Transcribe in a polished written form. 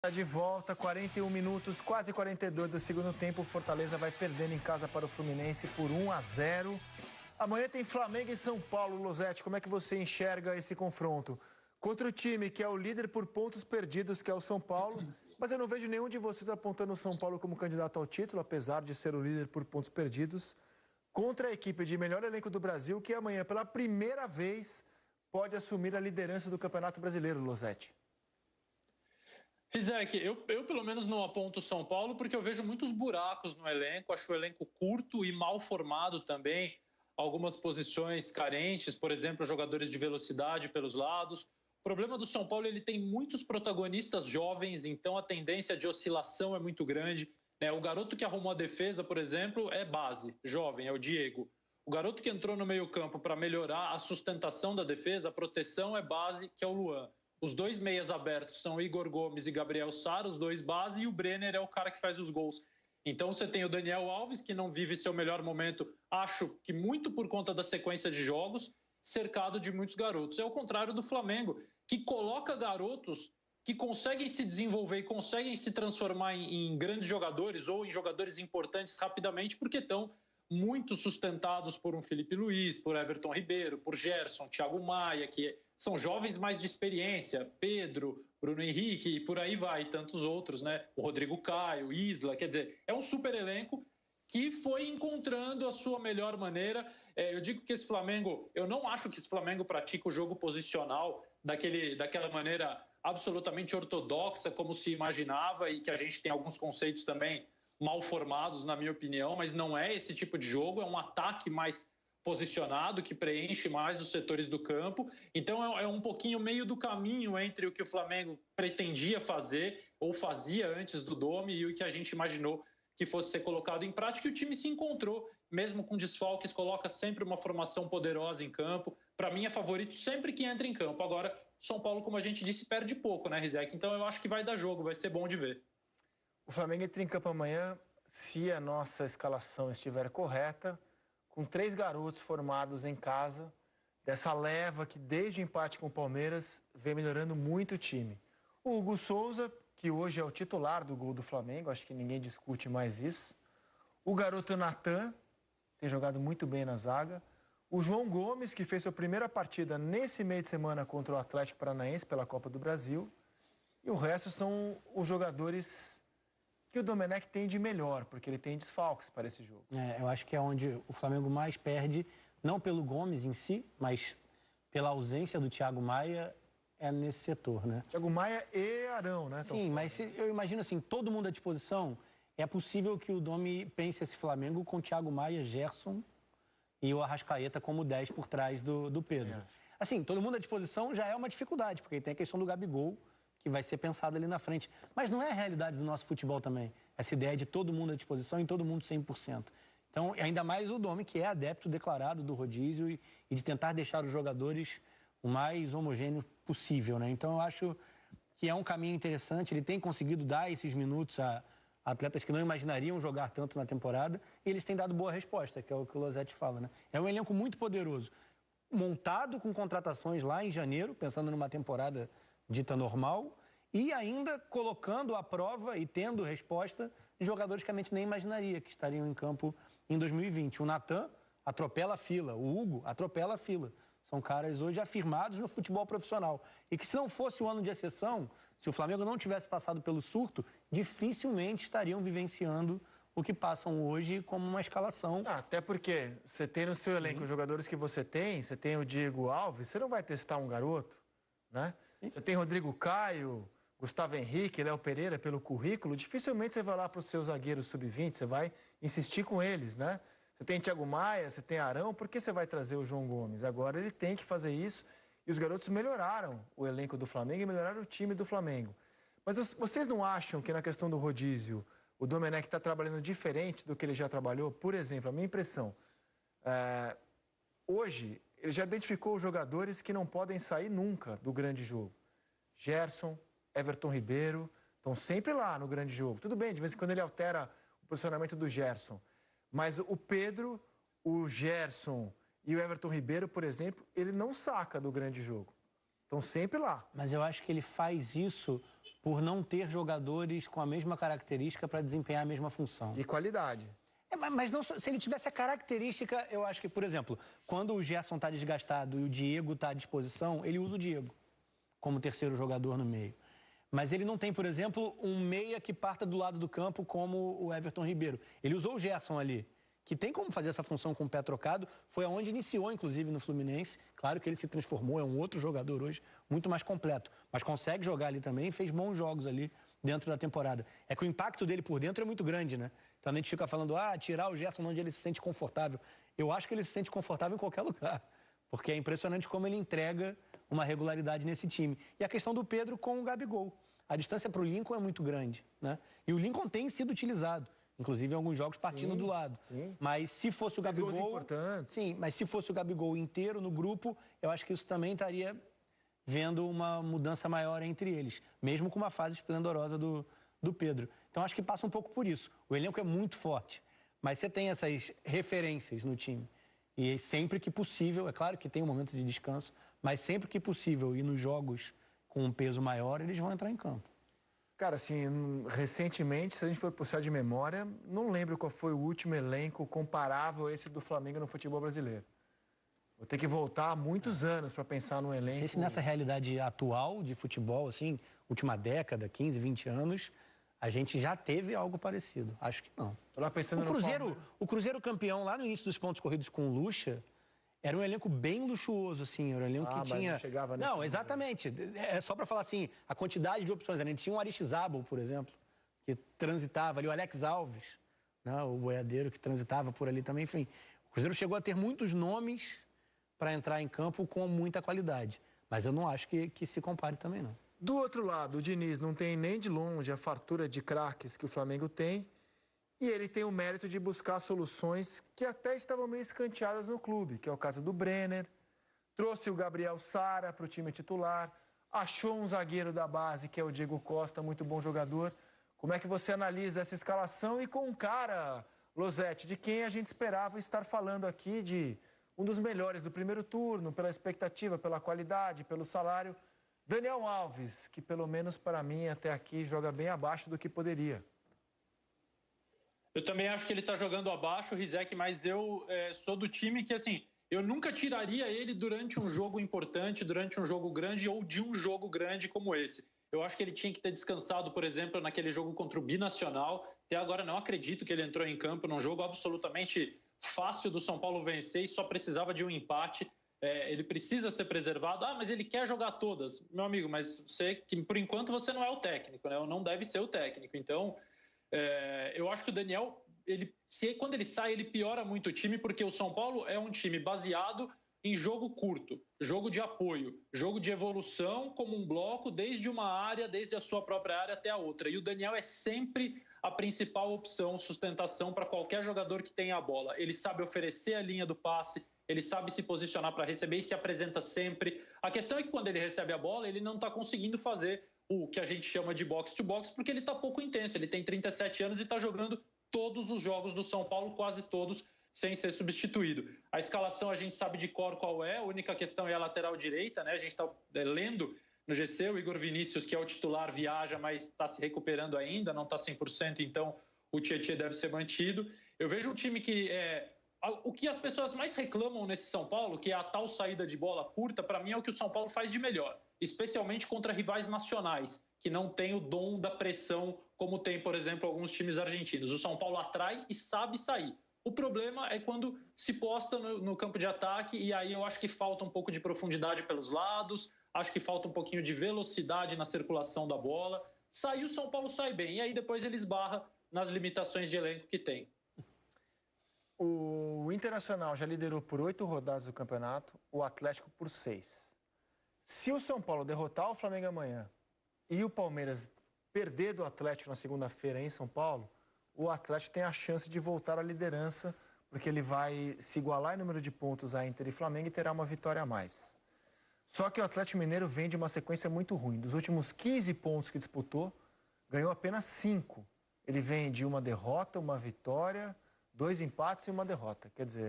Tá de volta, 41 minutos, quase 42 do segundo tempo. O Fortaleza vai perdendo em casa para o Fluminense por 1-0. Amanhã tem Flamengo e São Paulo. Losetti, como é que você enxerga esse confronto? Contra o time que é o líder por pontos perdidos, que é o São Paulo. Mas eu não vejo nenhum de vocês apontando o São Paulo como candidato ao título, apesar de ser o líder por pontos perdidos. Contra a equipe de melhor elenco do Brasil, que amanhã, pela primeira vez, pode assumir a liderança do Campeonato Brasileiro, Losetti. Rizek, eu pelo menos não aponto o São Paulo porque eu vejo muitos buracos no elenco, acho o elenco curto e mal formado também, algumas posições carentes, por exemplo, jogadores de velocidade pelos lados. O problema do São Paulo, ele tem muitos protagonistas jovens, então a tendência de oscilação é muito grande. O garoto que arrumou a defesa, por exemplo, é base, jovem, é o Diego. O garoto que entrou no meio-campo para melhorar a sustentação da defesa, a proteção é base, que é o Luan. Os dois meias abertos são Igor Gomes e Gabriel Sara, os dois base, e o Brenner é o cara que faz os gols. Então você tem o Daniel Alves, que não vive seu melhor momento, acho que muito por conta da sequência de jogos, cercado de muitos garotos. É o contrário do Flamengo, que coloca garotos que conseguem se desenvolver e conseguem se transformar em grandes jogadores ou em jogadores importantes rapidamente, porque estão muito sustentados por um Felipe Luiz, por Everton Ribeiro, por Gerson, Thiago Maia, que são jovens mais de experiência, Pedro, Bruno Henrique e por aí vai, tantos outros, né? O Rodrigo Caio, Isla, quer dizer, é um super elenco que foi encontrando a sua melhor maneira. Eu digo que esse Flamengo, eu não acho que esse Flamengo pratica o jogo posicional daquela maneira absolutamente ortodoxa, como se imaginava, e que a gente tem alguns conceitos também mal formados, na minha opinião, mas não é esse tipo de jogo, é um ataque mais posicionado, que preenche mais os setores do campo. Então é um pouquinho meio do caminho entre o que o Flamengo pretendia fazer ou fazia antes do Dome e o que a gente imaginou que fosse ser colocado em prática, e o time se encontrou, mesmo com desfalques, coloca sempre uma formação poderosa em campo. Para mim é favorito sempre que entra em campo. Agora, São Paulo, como a gente disse, perde pouco, né, Rizek? Então eu acho que vai dar jogo, vai ser bom de ver. O Flamengo entra em campo amanhã, se a nossa escalação estiver correta, com 3 garotos formados em casa, dessa leva que desde o empate com o Palmeiras vem melhorando muito o time. O Hugo Souza, que hoje é o titular do gol do Flamengo, acho que ninguém discute mais isso. O garoto Natan, tem jogado muito bem na zaga. O João Gomes, que fez sua primeira partida nesse meio de semana contra o Atlético Paranaense pela Copa do Brasil. E o resto são os jogadores que o Domenech tem de melhor, porque ele tem desfalques para esse jogo. Eu acho que é onde o Flamengo mais perde, não pelo Gomes em si, mas pela ausência do Thiago Maia, é nesse setor, né? Thiago Maia e Arão, né? Sim, mas eu imagino assim, todo mundo à disposição, é possível que o Domi pense esse Flamengo com Thiago Maia, Gerson e o Arrascaeta como 10 por trás do Pedro. Assim, todo mundo à disposição já é uma dificuldade, porque tem a questão do Gabigol, que vai ser pensado ali na frente. Mas não é a realidade do nosso futebol também. Essa ideia de todo mundo à disposição e todo mundo 100%. Então, ainda mais o Domi, que é adepto declarado do rodízio e de tentar deixar os jogadores o mais homogêneo possível, né? Então, eu acho que é um caminho interessante. Ele tem conseguido dar esses minutos a atletas que não imaginariam jogar tanto na temporada, e eles têm dado boa resposta, que é o que o Losetti fala, né? É um elenco muito poderoso, montado com contratações lá em janeiro, pensando numa temporada dita normal, e ainda colocando à prova e tendo resposta de jogadores que a gente nem imaginaria que estariam em campo em 2020. O Natan atropela a fila, o Hugo atropela a fila. São caras hoje afirmados no futebol profissional. E que se não fosse o ano de exceção, se o Flamengo não tivesse passado pelo surto, dificilmente estariam vivenciando o que passam hoje como uma escalação. Até porque você tem no seu elenco os jogadores que você tem o Diego Alves, você não vai testar um garoto, né? Você tem Rodrigo Caio, Gustavo Henrique, Léo Pereira, pelo currículo, dificilmente você vai lá para os seus zagueiros sub-20, você vai insistir com eles, né? Você tem Thiago Maia, você tem Arão, por que você vai trazer o João Gomes? Agora ele tem que fazer isso e os garotos melhoraram o elenco do Flamengo e melhoraram o time do Flamengo. Mas vocês não acham que na questão do rodízio o Domenech está trabalhando diferente do que ele já trabalhou? Por exemplo, a minha impressão, hoje ele já identificou os jogadores que não podem sair nunca do grande jogo. Gerson, Everton Ribeiro, estão sempre lá no grande jogo. Tudo bem, de vez em quando ele altera o posicionamento do Gerson. Mas o Pedro, o Gerson e o Everton Ribeiro, por exemplo, ele não saca do grande jogo. Estão sempre lá. Mas eu acho que ele faz isso por não ter jogadores com a mesma característica para desempenhar a mesma função. E qualidade. Mas não, se ele tivesse a característica, eu acho que, por exemplo, quando o Gerson está desgastado e o Diego está à disposição, ele usa o Diego como terceiro jogador no meio. Mas ele não tem, por exemplo, um meia que parta do lado do campo como o Everton Ribeiro. Ele usou o Gerson ali, que tem como fazer essa função com o pé trocado, foi aonde iniciou, inclusive, no Fluminense. Claro que ele se transformou, é um outro jogador hoje, muito mais completo. Mas consegue jogar ali também e fez bons jogos ali dentro da temporada. É que o impacto dele por dentro é muito grande, né? Então a gente fica falando, tirar o Gerson onde ele se sente confortável. Eu acho que ele se sente confortável em qualquer lugar. Porque é impressionante como ele entrega uma regularidade nesse time. E a questão do Pedro com o Gabigol. A distância para o Lincoln é muito grande, né? E o Lincoln tem sido utilizado, inclusive em alguns jogos partindo do lado. Sim. Mas se fosse o Gabigol... Sim, mas se fosse o Gabigol inteiro no grupo, eu acho que isso também estaria vendo uma mudança maior entre eles, mesmo com uma fase esplendorosa do Pedro. Então acho que passa um pouco por isso. O elenco é muito forte, mas você tem essas referências no time. E sempre que possível, é claro que tem um momento de descanso, mas sempre que possível e nos jogos com um peso maior, eles vão entrar em campo. Cara, assim, recentemente, se a gente for puxar de memória, não lembro qual foi o último elenco comparável a esse do Flamengo no futebol brasileiro. Vou ter que voltar há muitos anos para pensar num elenco... Não sei se nessa realidade atual de futebol, assim, última década, 15, 20 anos, a gente já teve algo parecido. Acho que não. Tô lá pensando o Cruzeiro campeão, lá no início dos pontos corridos com o Lucha, era um elenco bem luxuoso, assim, era um elenco que tinha... Não chegava nesse Não, exatamente. É só para falar assim, a quantidade de opções. A gente tinha um Aristizábal, por exemplo, que transitava ali, o Alex Alves, né, o boiadeiro que transitava por ali também, enfim. O Cruzeiro chegou a ter muitos nomes para entrar em campo com muita qualidade. Mas eu não acho que se compare também, não. Do outro lado, o Diniz não tem nem de longe a fartura de craques que o Flamengo tem. E ele tem o mérito de buscar soluções que até estavam meio escanteadas no clube, que é o caso do Brenner. Trouxe o Gabriel Sara para o time titular. Achou um zagueiro da base, que é o Diego Costa, muito bom jogador. Como é que você analisa essa escalação? E com um cara, Losetti, de quem a gente esperava estar falando aqui, de um dos melhores do primeiro turno, pela expectativa, pela qualidade, pelo salário. Daniel Alves, que pelo menos para mim até aqui joga bem abaixo do que poderia. Eu também acho que ele está jogando abaixo, Rizek, mas eu sou do time que, assim, eu nunca tiraria ele durante um jogo importante, durante um jogo grande ou de um jogo grande como esse. Eu acho que ele tinha que ter descansado, por exemplo, naquele jogo contra o Binacional. Até agora não acredito que ele entrou em campo num jogo absolutamente fácil do São Paulo vencer e só precisava de um empate. Ele precisa ser preservado. Mas ele quer jogar todas. Meu amigo, mas que por enquanto você não é o técnico, né? Ou não deve ser o técnico. Então... eu acho que o Daniel, quando ele sai, ele piora muito o time, porque o São Paulo é um time baseado em jogo curto, jogo de apoio, jogo de evolução como um bloco, desde uma área, desde a sua própria área até a outra. E o Daniel é sempre a principal opção, sustentação para qualquer jogador que tenha a bola. Ele sabe oferecer a linha do passe, ele sabe se posicionar para receber e se apresenta sempre. A questão é que quando ele recebe a bola, ele não está conseguindo fazer o que a gente chama de box-to-box, porque ele está pouco intenso. Ele tem 37 anos e está jogando todos os jogos do São Paulo, quase todos, sem ser substituído. A escalação a gente sabe de cor qual é, a única questão é a lateral direita, né? A gente está lendo no GC, o Igor Vinícius, que é o titular, viaja, mas está se recuperando ainda, não está 100%, então o Tietê deve ser mantido. Eu vejo um time que o que as pessoas mais reclamam nesse São Paulo, que é a tal saída de bola curta, para mim é o que o São Paulo faz de melhor, especialmente contra rivais nacionais, que não tem o dom da pressão como tem, por exemplo, alguns times argentinos. O São Paulo atrai e sabe sair. O problema é quando se posta no campo de ataque, e aí eu acho que falta um pouco de profundidade pelos lados, acho que falta um pouquinho de velocidade na circulação da bola. Sair, o São Paulo sai bem, e aí depois ele esbarra nas limitações de elenco que tem. O Internacional já liderou por 8 rodadas do campeonato, o Atlético por 6. Se o São Paulo derrotar o Flamengo amanhã e o Palmeiras perder do Atlético na segunda-feira em São Paulo, o Atlético tem a chance de voltar à liderança, porque ele vai se igualar em número de pontos a Inter e Flamengo e terá uma vitória a mais. Só que o Atlético Mineiro vem de uma sequência muito ruim. Dos últimos 15 pontos que disputou, ganhou apenas 5. Ele vem de uma derrota, uma vitória, 2 empates e uma derrota. Quer dizer...